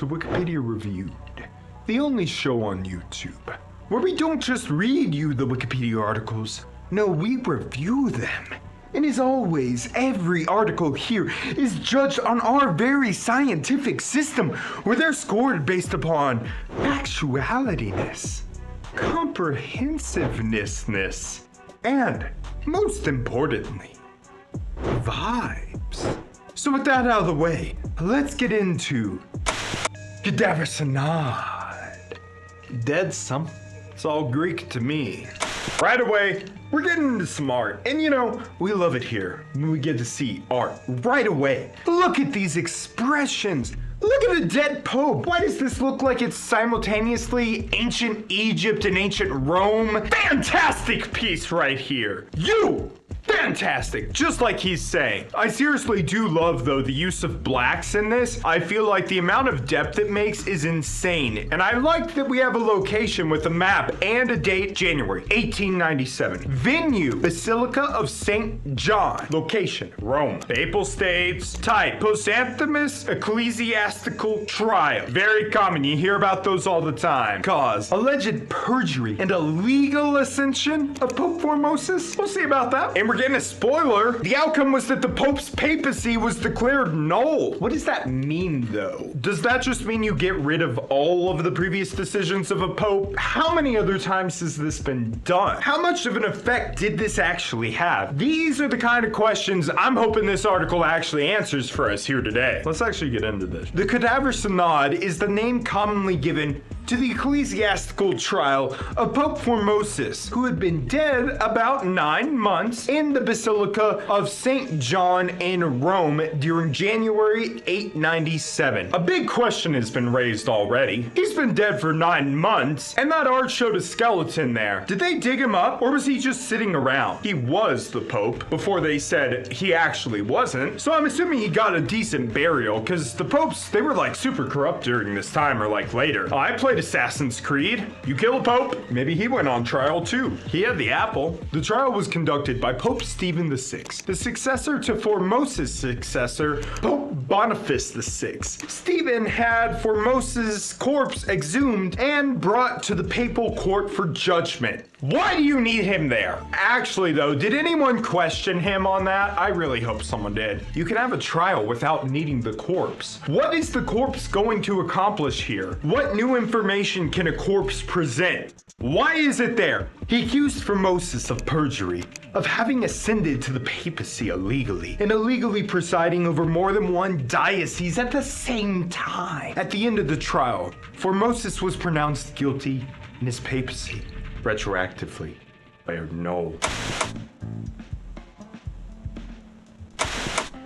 to Wikipedia Reviewed, the only show on YouTube where we don't just read you the Wikipedia articles, no, we review them. And as always, every article here is judged on our very scientific system, where they're scored based upon factualityness, comprehensiveness, and, most importantly, vibes. So with that out of the way, let's get into Cadaver Synod. Dead something. It's all Greek to me. Right away, we're getting into some art. And you know, we love it here when we get to see art right away. Look at these expressions. Look at a dead pope. Why does this look like it's simultaneously ancient Egypt and ancient Rome? Fantastic piece right here. Fantastic, just like he's saying. I seriously do love, though, the use of blacks in this. I feel like the amount of depth it makes is insane. And I like that we have a location with a map and a date, January 1897. Venue, Basilica of St. John. Location, Rome. Papal States. Type, Posanthemus Ecclesiastical Trial. Very common, you hear about those all the time. Cause, alleged perjury and illegal ascension of Pope Formosus. We'll see about that. And we're getting a spoiler. The outcome was that the Pope's papacy was declared null. What does that mean, though? Does that just mean you get rid of all of the previous decisions of a Pope? How many other times has this been done? How much of an effect did this actually have? These are the kind of questions I'm hoping this article actually answers for us here today. Let's actually get into this. The Cadaver Synod is the name commonly given to the ecclesiastical trial of Pope Formosus, who had been dead about 9 months in the Basilica of St. John in Rome during January 897. A big question has been raised already. He's been dead for 9 months, and that art showed a skeleton there. Did they dig him up, or was he just sitting around? He was the Pope before they said he actually wasn't, so I'm assuming he got a decent burial, because the popes, they were like super corrupt during this time or like later. I played Assassin's Creed. You kill a pope, maybe he went on trial too. He had the apple. The trial was conducted by Pope Stephen VI, the successor to Formosus' successor, Pope Boniface VI. Stephen had Formosus' corpse exhumed and brought to the papal court for judgment. Why do you need him there? Actually though, did anyone question him on that? I really hope someone did. You can have a trial without needing the corpse. What is the corpse going to accomplish here? What new information can a corpse present? Why is it there? He accused Formosus of perjury, of having ascended to the papacy illegally, and illegally presiding over more than one diocese at the same time. At the end of the trial, Formosus was pronounced guilty and his papacy retroactively annulled.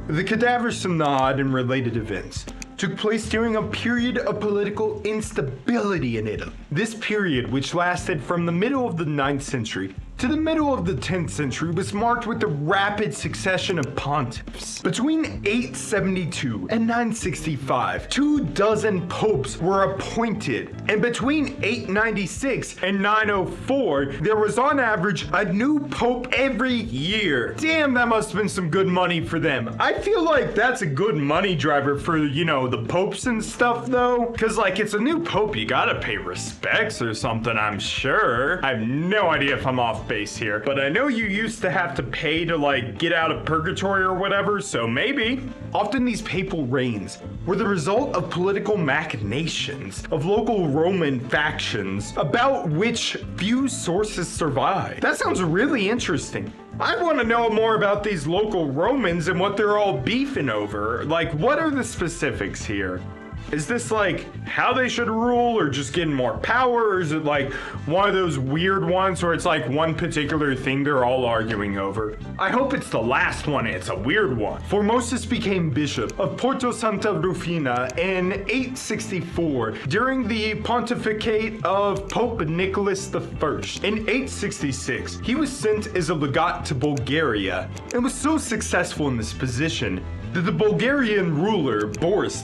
The Cadaver Synod and related events took place during a period of political instability in Italy. This period, which lasted from the middle of the 9th century to the middle of the 10th century, was marked with the rapid succession of pontiffs. Between 872 and 965, 24 popes were appointed, and between 896 and 904, there was on average a new pope every year. Damn, that must have been some good money for them. I feel like that's a good money driver for, you know, the popes and stuff though, because like it's a new pope, you gotta pay respects or something, I'm sure. I have no idea if I'm off base here, but I know you used to have to pay to like get out of purgatory or whatever, so maybe. Often these papal reigns were the result of political machinations of local Roman factions, about which few sources survive. That sounds really interesting. I want to know more about these local Romans and what they're all beefing over. Like, what are the specifics here? Is this like how they should rule, or just getting more power, or is it like one of those weird ones where it's like one particular thing they're all arguing over? I hope it's the last one, it's a weird one. Formosus became bishop of Porto Santa Rufina in 864 during the pontificate of Pope Nicholas I. In 866, he was sent as a legate to Bulgaria and was so successful in this position that the Bulgarian ruler Boris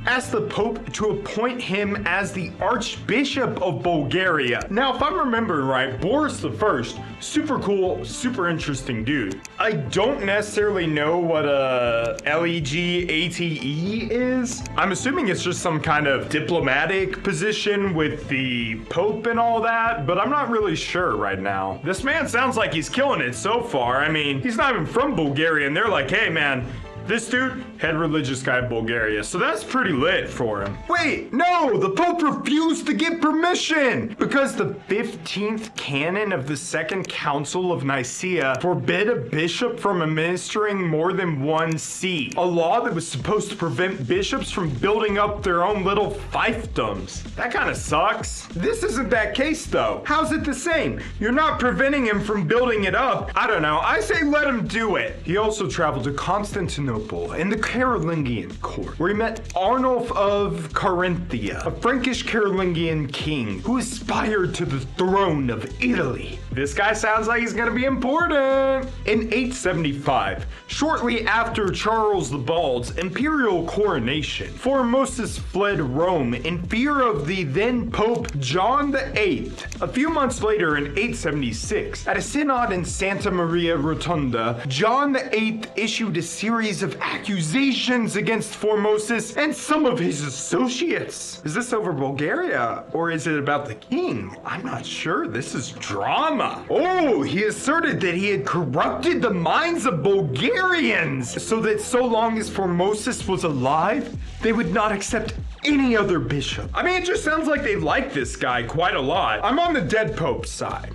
I asked the Pope to appoint him as the Archbishop of Bulgaria. Now, if I'm remembering right, Boris I, super cool, super interesting dude. I don't necessarily know what a legate is. I'm assuming it's just some kind of diplomatic position with the Pope and all that, but I'm not really sure right now. This man sounds like he's killing it so far. I mean, he's not even from Bulgaria, and they're like, hey man, this dude, head religious guy of Bulgaria, so that's pretty lit for him. Wait, no, the Pope refused to give permission because the 15th canon of the Second Council of Nicaea forbid a bishop from administering more than one see, a law that was supposed to prevent bishops from building up their own little fiefdoms. That kind of sucks. This isn't that case though. How's it the same? You're not preventing him from building it up. I don't know, I say let him do it. He also traveled to Constantinople in the Carolingian court, where he met Arnulf of Carinthia, a Frankish Carolingian king who aspired to the throne of Italy. This guy sounds like he's gonna be important. In 875, shortly after Charles the Bald's imperial coronation, Formosus fled Rome in fear of the then Pope John VIII. A few months later, in 876, at a synod in Santa Maria Rotunda, John VIII issued a series of accusations against Formosus and some of his associates. Is this over Bulgaria, or is it about the king? I'm not sure. This is drama. Oh, he asserted that he had corrupted the minds of Bulgarians so that so long as Formosus was alive, they would not accept any other bishop. I mean, it just sounds like they like this guy quite a lot. I'm on the dead Pope's side.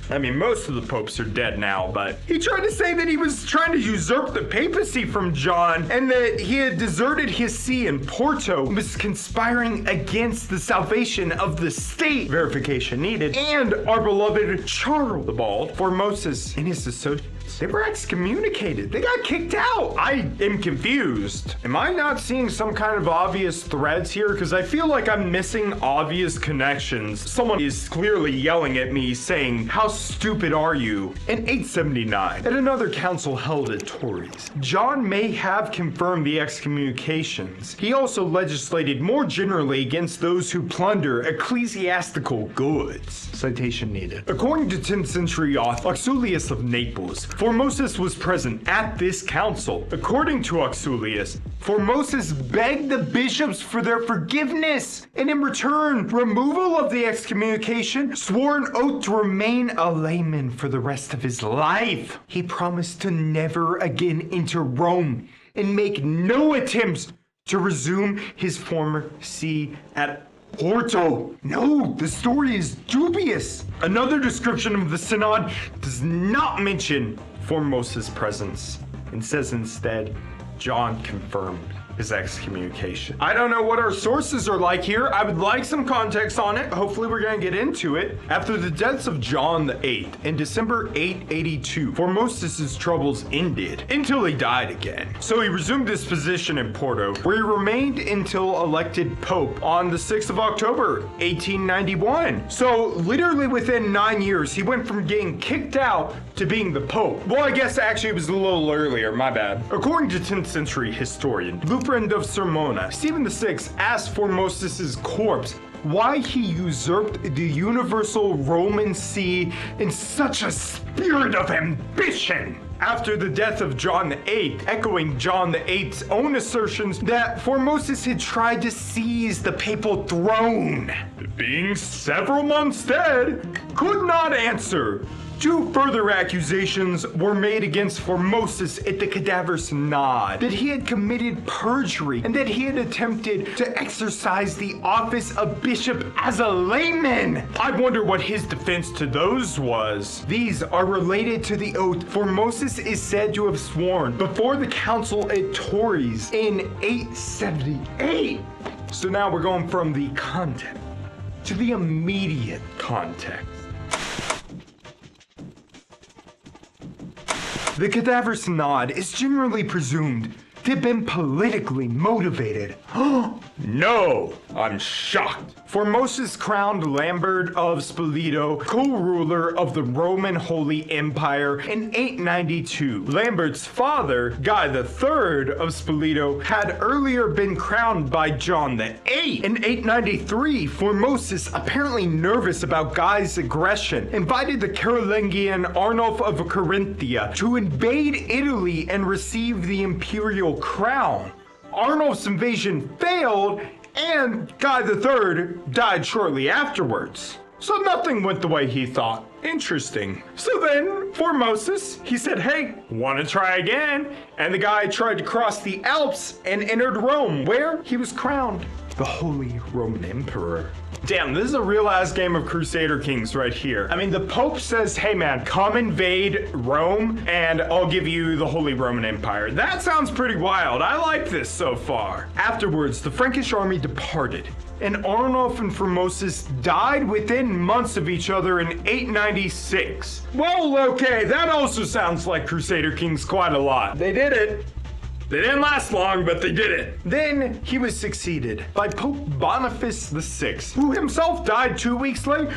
I mean, most of the popes are dead now, but he tried to say that he was trying to usurp the papacy from John and that he had deserted his see in Porto and was conspiring against the salvation of the state. Verification needed. And our beloved Charles the Bald, Formosus, and his associates, they were excommunicated. They got kicked out. I am confused. Am I not seeing some kind of obvious threads here? Because I feel like I'm missing obvious connections. Someone is clearly yelling at me saying, how stupid are you? In 879, at another council held at Torres, John may have confirmed the excommunications. He also legislated more generally against those who plunder ecclesiastical goods. Citation needed. According to 10th century author Auxilius of Naples, Formosus was present at this council. According to Auxilius, Formosus begged the bishops for their forgiveness, and in return, removal of the excommunication, swore an oath to remain a layman for the rest of his life. He promised to never again enter Rome and make no attempts to resume his former see at Porto. No, the story is dubious. Another description of the synod does not mention Formosus' presence and says instead, John confirmed his excommunication. I don't know what our sources are like here. I would like some context on it. Hopefully we're gonna get into it. After the deaths of John VIII in December 882, Formosus' troubles ended until he died again. So he resumed his position in Porto, where he remained until elected Pope on the 6th of October, 1891. So literally within 9 years, he went from getting kicked out to being the Pope. Well, I guess actually it was a little earlier, my bad. According to 10th century historian Luprand of Sermona, Stephen VI asked Formosus' corpse why he usurped the universal Roman see in such a spirit of ambition. After the death of John VIII, echoing John VIII's own assertions that Formosus had tried to seize the papal throne. Being several months dead, could not answer. 2 further accusations were made against Formosus at the Cadaver Synod, that he had committed perjury and that he had attempted to exercise the office of bishop as a layman. I wonder what his defense to those was. These are related to the oath Formosus is said to have sworn before the council at Torres in 878. So now we're going from the context to the immediate context. The Cadaver Synod is generally presumed to have been politically motivated. No, I'm shocked. Formosus crowned Lambert of Spoleto co-ruler of the Roman Holy Empire in 892. Lambert's father, Guy III of Spoleto, had earlier been crowned by John VIII. In 893, Formosus, apparently nervous about Guy's aggression, invited the Carolingian Arnulf of Carinthia to invade Italy and receive the imperial crown. Arnulf's invasion failed, and Guy III died shortly afterwards. So nothing went the way he thought. Interesting. So then, Formosus, he said, hey, want to try again? And the guy tried to cross the Alps and entered Rome, where he was crowned the Holy Roman Emperor. Damn, this is a real-ass game of Crusader Kings right here. I mean, the Pope says, hey man, come invade Rome and I'll give you the Holy Roman Empire. That sounds pretty wild. I like this so far. Afterwards, the Frankish army departed, and Arnulf and Formosus died within months of each other in 896. Well, okay, that also sounds like Crusader Kings quite a lot. They did it. They didn't last long, but they did it. Then he was succeeded by Pope Boniface VI, who himself died 2 weeks later.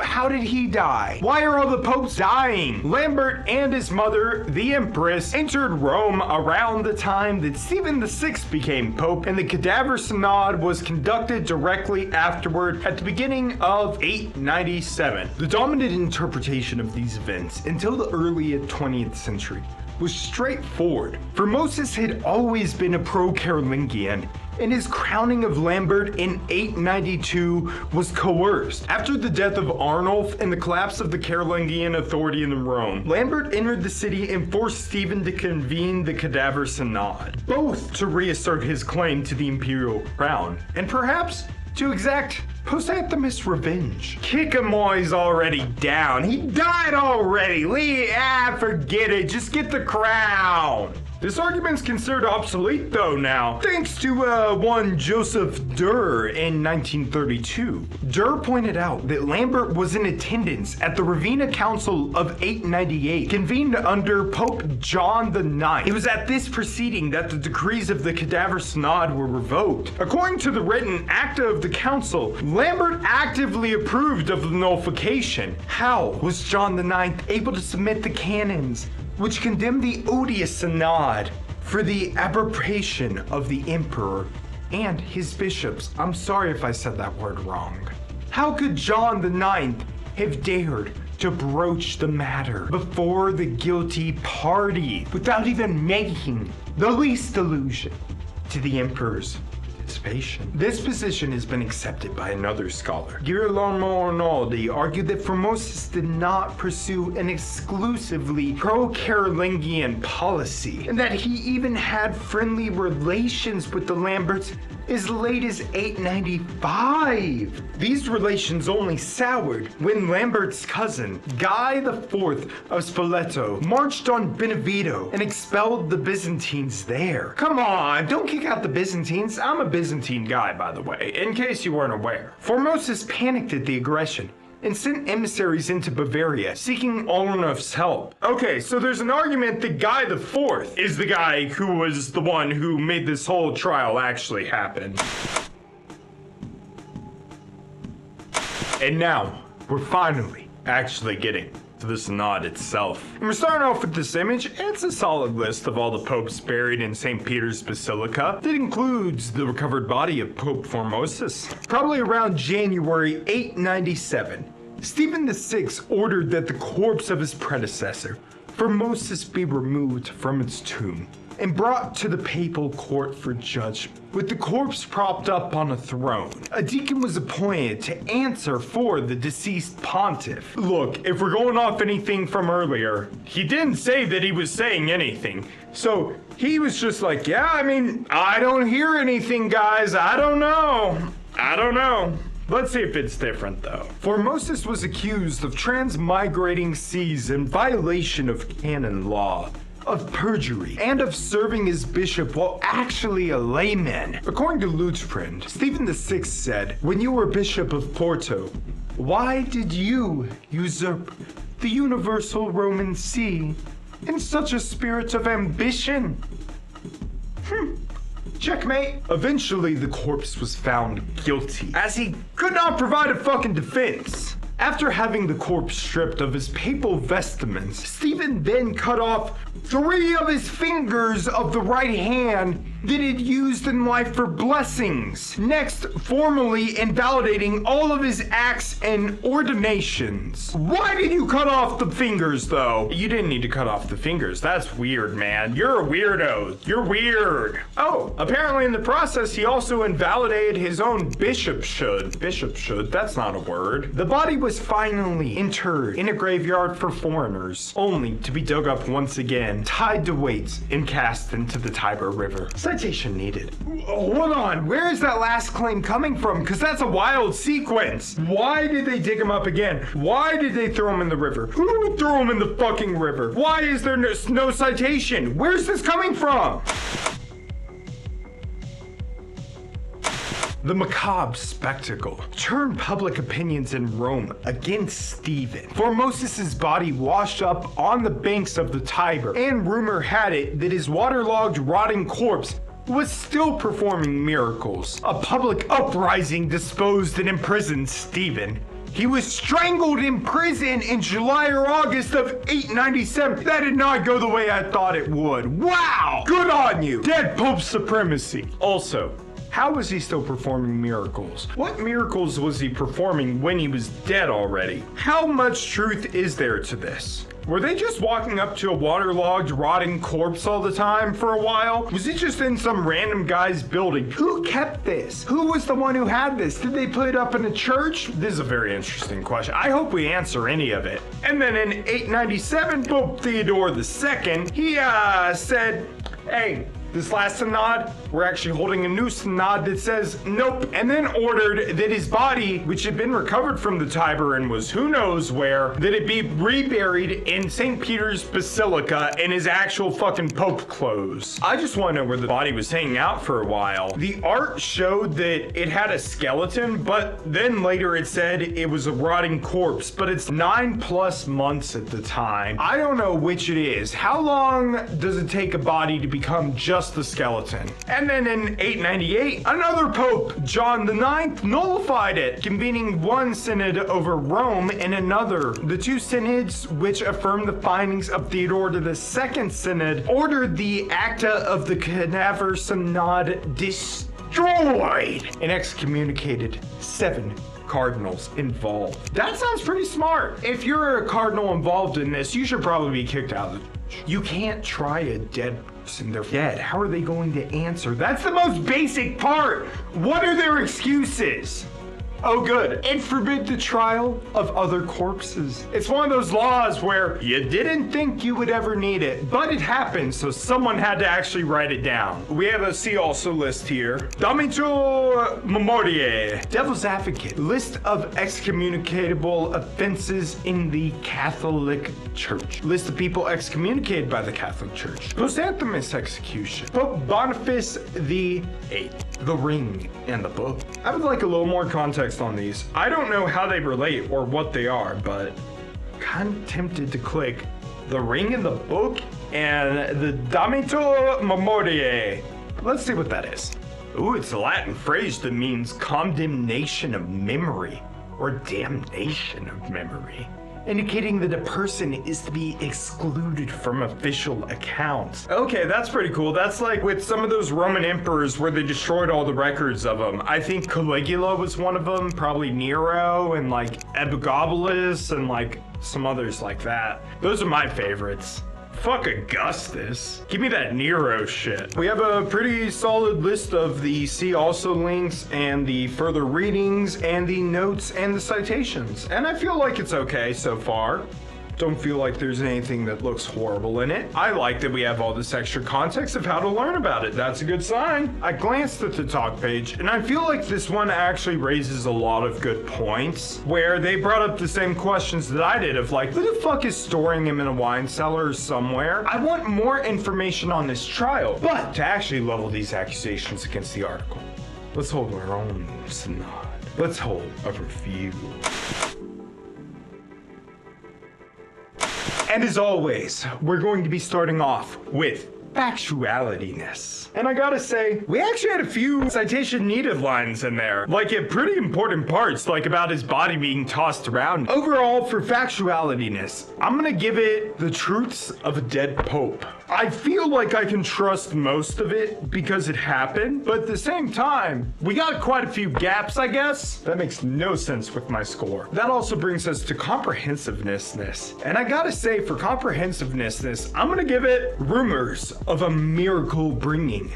How did he die? Why are all the popes dying? Lambert and his mother, the Empress, entered Rome around the time that Stephen VI became Pope, and the Cadaver Synod was conducted directly afterward at the beginning of 897. The dominant interpretation of these events until the early 20th century was straightforward. Formosus had always been a pro-Carolingian, and his crowning of Lambert in 892 was coerced. After the death of Arnulf and the collapse of the Carolingian authority in Rome, Lambert entered the city and forced Stephen to convene the Cadaver Synod, both to reassert his claim to the imperial crown, and perhaps to exact posthumous revenge. Kikamoy's already down. He died already. Forget it. Just get the crown. This argument's considered obsolete though now, thanks to one Joseph Durr in 1932. Durr pointed out that Lambert was in attendance at the Ravenna Council of 898, convened under Pope John IX. It was at this proceeding that the decrees of the Cadaver Synod were revoked. According to the written acta of the council, Lambert actively approved of the nullification. How was John IX able to submit the canons which condemned the odious synod for the aberration of the emperor and his bishops? I'm sorry if I said that word wrong. How could John IX have dared to broach the matter before the guilty party without even making the least allusion to the emperor's participation? This position has been accepted by another scholar. Girolamo Arnoldi argued that Formosus did not pursue an exclusively pro-Carolingian policy, and that he even had friendly relations with the Lamberts as late as 895. These relations only soured when Lambert's cousin, Guy IV of Spoleto, marched on Benevento and expelled the Byzantines there. Come on, don't kick out the Byzantines. I'm a Byzantine guy, by the way, in case you weren't aware. Formosus panicked at the aggression and sent emissaries into Bavaria, seeking Arnulf's help. Okay, so there's an argument that Guy IV is the guy who was the one who made this whole trial actually happen. And now, we're finally actually getting to the synod itself. And we're starting off with this image. It's a solid list of all the popes buried in St. Peter's Basilica. That includes the recovered body of Pope Formosus. Probably around January 897, Stephen VI ordered that the corpse of his predecessor, Formosus, be removed from its tomb and brought to the papal court for judgment. With the corpse propped up on a throne, a deacon was appointed to answer for the deceased pontiff. Look, if we're going off anything from earlier, he didn't say that he was saying anything. So he was just like, yeah, I mean, I don't hear anything, guys. I don't know. Let's see if it's different though. Formosus was accused of transmigrating seas in violation of canon law, of perjury, and of serving as bishop while actually a layman. According to Lutzfried, Stephen VI said, when you were bishop of Porto, why did you usurp the universal Roman see in such a spirit of ambition? Checkmate. Eventually, the corpse was found guilty, as he could not provide a fucking defense. After having the corpse stripped of his papal vestments, Stephen then cut off 3 of his fingers of the right hand that he'd used in life for blessings. Next, formally invalidating all of his acts and ordinations. Why did you cut off the fingers, though? You didn't need to cut off the fingers. That's weird, man. You're a weirdo. You're weird. Oh, apparently in the process, he also invalidated his own bishophood. Bishophood? That's not a word. The body was finally interred in a graveyard for foreigners, only to be dug up once again, tied to weights, and cast into the Tiber River. Citation needed. Hold on, where is that last claim coming from? Because that's a wild sequence. Why did they dig him up again? Why did they throw him in the river? Who threw him in the fucking river? Why is there no citation? Where's this coming from? The macabre spectacle turned public opinions in Rome against Stephen. Formosis's body washed up on the banks of the Tiber, and rumor had it that his waterlogged, rotting corpse was still performing miracles. A public uprising disposed and imprisoned Stephen. He was strangled in prison in July or August of 897. That did not go the way I thought it would. Wow! Good on you! Dead Pope supremacy. Also, how was he still performing miracles? What miracles was he performing when he was dead already? How much truth is there to this? Were they just walking up to a waterlogged, rotting corpse all the time for a while? Was it just in some random guy's building? Who kept this? Who was the one who had this? Did they put it up in a church? This is a very interesting question. I hope we answer any of it. And then in 897, Pope Theodore II, he said, hey, this last synod, we're actually holding a new synod that says nope, and then ordered that his body, which had been recovered from the Tiber and was who knows where, that it be reburied in St. Peter's Basilica in his actual fucking Pope clothes. I just want to know where the body was hanging out for a while. The art showed that it had a skeleton, but then later it said it was a rotting corpse, but it's 9+ months at the time. I don't know which it is. How long does it take a body to become just the skeleton? And then in 898, another pope, John IX, nullified it, convening one synod over Rome and another. The two synods, which affirmed the findings of Theodore II synod, ordered the Acta of the Cadaver Synod destroyed and excommunicated 7 cardinals involved. That sounds pretty smart. If you're a cardinal involved in this, you should probably be kicked out of the church. You can't try a dead person. They're dead. How are they going to answer? That's the most basic part. What are their excuses? Oh, good. And forbid the trial of other corpses. It's one of those laws where you didn't think you would ever need it, but it happened, so someone had to actually write it down. We have a see also list here. Damito Memoriae. Devil's Advocate. List of excommunicatable offenses in the Catholic Church. List of people excommunicated by the Catholic Church. Post-Anthemus execution. Pope Boniface VIII. The Ring and the Book. I would like a little more context on these. I don't know how they relate or what they are, but kind of tempted to click The Ring and the Book and the Damito Memoriae. Let's see what that is. Ooh, it's a Latin phrase that means condemnation of memory or damnation of memory, indicating that a person is to be excluded from official accounts. Okay, that's pretty cool. That's like with some of those Roman emperors where they destroyed all the records of them. I think Caligula was one of them, probably Nero and like Elagabalus and like some others like that. Those are my favorites. Fuck Augustus. Give me that Nero shit. We have a pretty solid list of the see also links and the further readings and the notes and the citations. And I feel like it's okay so far. Don't feel like there's anything that looks horrible in it. I like that we have all this extra context of how to learn about it. That's a good sign. I glanced at the talk page and I feel like this one actually raises a lot of good points where they brought up the same questions that I did of like, who the fuck is storing him in a wine cellar somewhere? I want more information on this trial, but to actually level these accusations against the article, let's hold our own synod. Let's hold a review. And as always, we're going to be starting off with factualityness. And I gotta say, we actually had a few citation needed lines in there, like at pretty important parts, like about his body being tossed around. Overall, for factualityness, I'm gonna give it the truths of a dead pope. I feel like I can trust most of it because it happened, but at the same time, we got quite a few gaps, I guess. That makes no sense with my score. That also brings us to comprehensiveness. And I gotta say, for comprehensiveness, I'm gonna give it rumors of a miracle bringing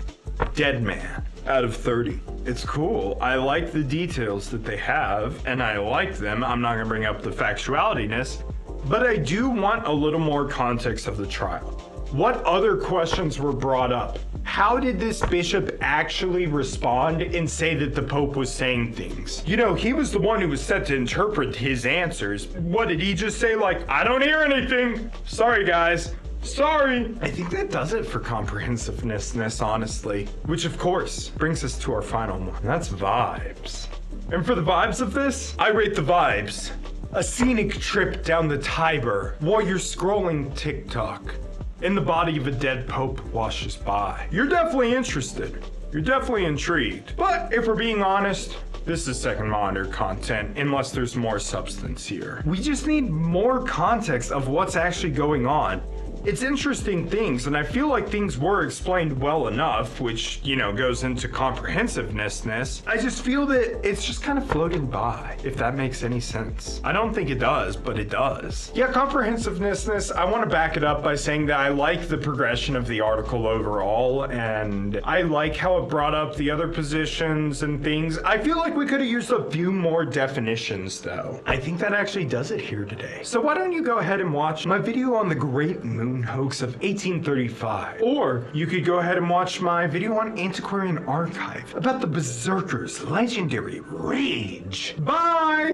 dead man out of 30. It's cool. I like the details that they have, and I like them. I'm not gonna bring up the factualityness, but I do want a little more context of the trial. What other questions were brought up? How did this bishop actually respond and say that the Pope was saying things? You know, he was the one who was set to interpret his answers. What did he just say? Like, I don't hear anything. Sorry, guys. Sorry. I think that does it for comprehensiveness, honestly. Which, of course, brings us to our final one. And that's vibes. And for the vibes of this, I rate the vibes a scenic trip down the Tiber while you're scrolling TikTok and the body of a dead pope washes by. You're definitely interested. You're definitely intrigued. But if we're being honest, this is second monitor content unless there's more substance here. We just need more context of what's actually going on. It's interesting things, and I feel like things were explained well enough, which, you know, goes into comprehensiveness. I just feel that it's just kind of floating by, if that makes any sense. I don't think it does, but it does. Yeah, comprehensiveness, I want to back it up by saying that I like the progression of the article overall, and I like how it brought up the other positions and things. I feel like we could have used a few more definitions, though. I think that actually does it here today. So why don't you go ahead and watch my video on the Great Moon Hoax of 1835. Or you could go ahead and watch my video on Antiquarian Archive about the Berserkers' legendary rage. Bye!